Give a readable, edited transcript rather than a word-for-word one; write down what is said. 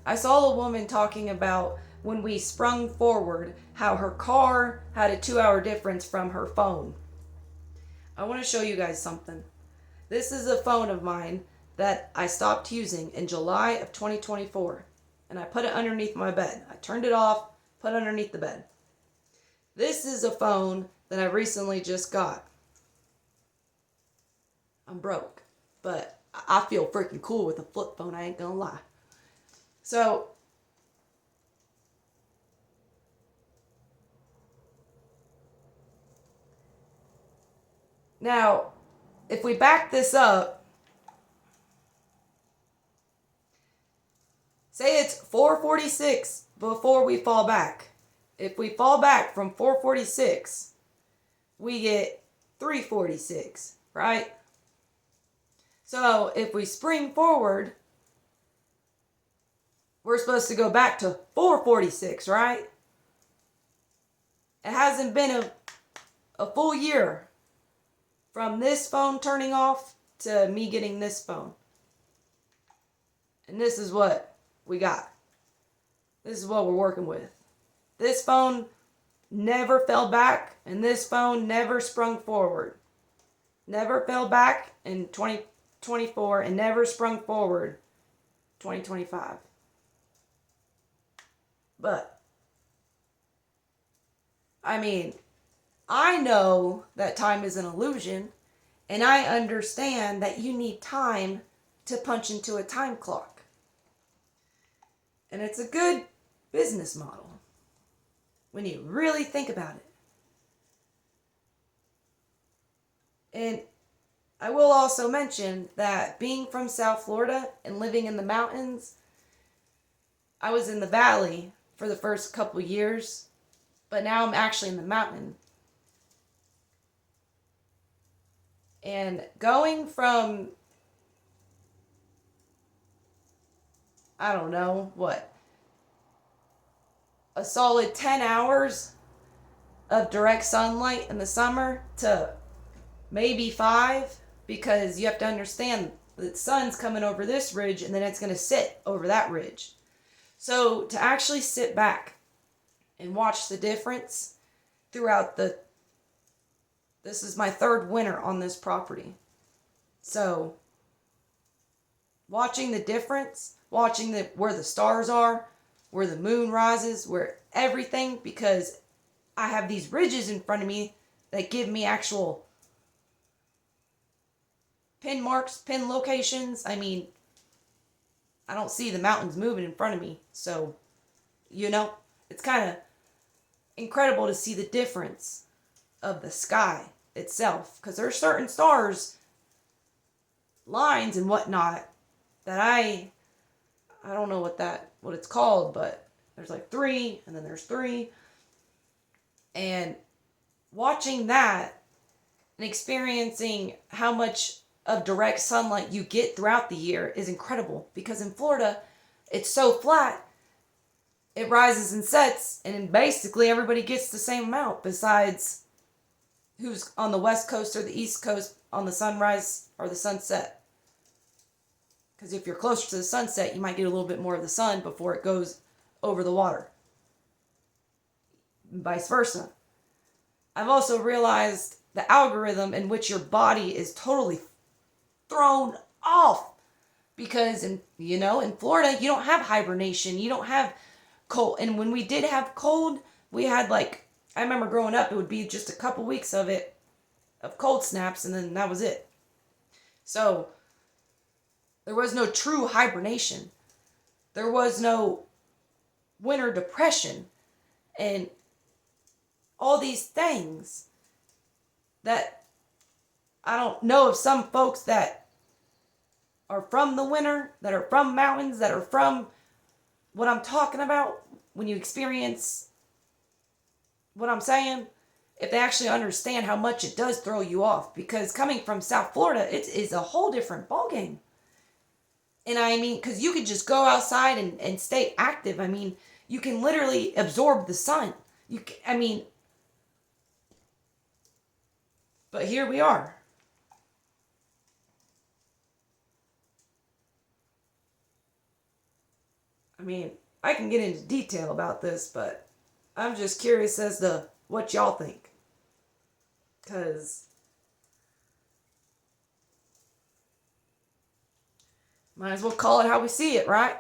I saw a woman talking about when we sprung forward, how her car had a 2 hour difference from her phone. I want to show you guys something. This is a phone of mine that I stopped using in July of 2024. And I put it underneath my bed. I turned it off, put it underneath the bed. This is a phone that I recently just got. I'm broke, but I feel freaking cool with a flip phone, I ain't gonna lie. So, now, if we back this up, say it's 446 before we fall back. If we fall back from 446, we get 346, right? So if we spring forward, we're supposed to go back to 446, right? It hasn't been a full year from this phone turning off to me getting this phone. And this is what we got. This is what we're working with. This phone never fell back, and this phone never sprung forward. Never fell back in 2024 and never sprung forward 2025. But, I mean, I know that time is an illusion, and I understand that you need time to punch into a time clock. And it's a good business model when you really think about it. And I will also mention that being from South Florida and living in the mountains, I was in the valley for the first couple years, but now I'm actually in the mountain. And going from, I don't know, a solid 10 hours of direct sunlight in the summer to maybe 5, because you have to understand the sun's coming over this ridge and then it's going to sit over that ridge. So to actually sit back and watch the difference throughout this is my third winter on this property. So watching the difference, watching where the stars are, where the moon rises, where everything, because I have these ridges in front of me that give me actual pin marks, pin locations. I mean, I don't see the mountains moving in front of me. So, it's kind of incredible to see the difference of the sky itself. Because there are certain stars, lines and whatnot, that I don't know what it's called, but there's like 3, and then there's 3. And watching that and experiencing how much of direct sunlight you get throughout the year is incredible, because in Florida it's so flat, it rises and sets, and basically everybody gets the same amount besides who's on the west coast or the east coast on the sunrise or the sunset. Because if you're closer to the sunset, you might get a little bit more of the sun before it goes over the water. And vice versa. I've also realized the algorithm in which your body is totally thrown off, because in Florida you don't have hibernation, you don't have cold. And when we did have cold, we had I remember growing up, it would be just a couple weeks of cold snaps, and then that was it. So there was no true hibernation, there was no winter depression, and all these things that I don't know of some folks that are from the winter, that are from mountains, that are from what I'm talking about, when you experience what I'm saying, if they actually understand how much it does throw you off. Because coming from South Florida, it is a whole different ballgame. And I mean, because you could just go outside and stay active. I mean, you can literally absorb the sun. But here we are. I mean, I can get into detail about this, but I'm just curious as to what y'all think. Because might as well call it how we see it, right?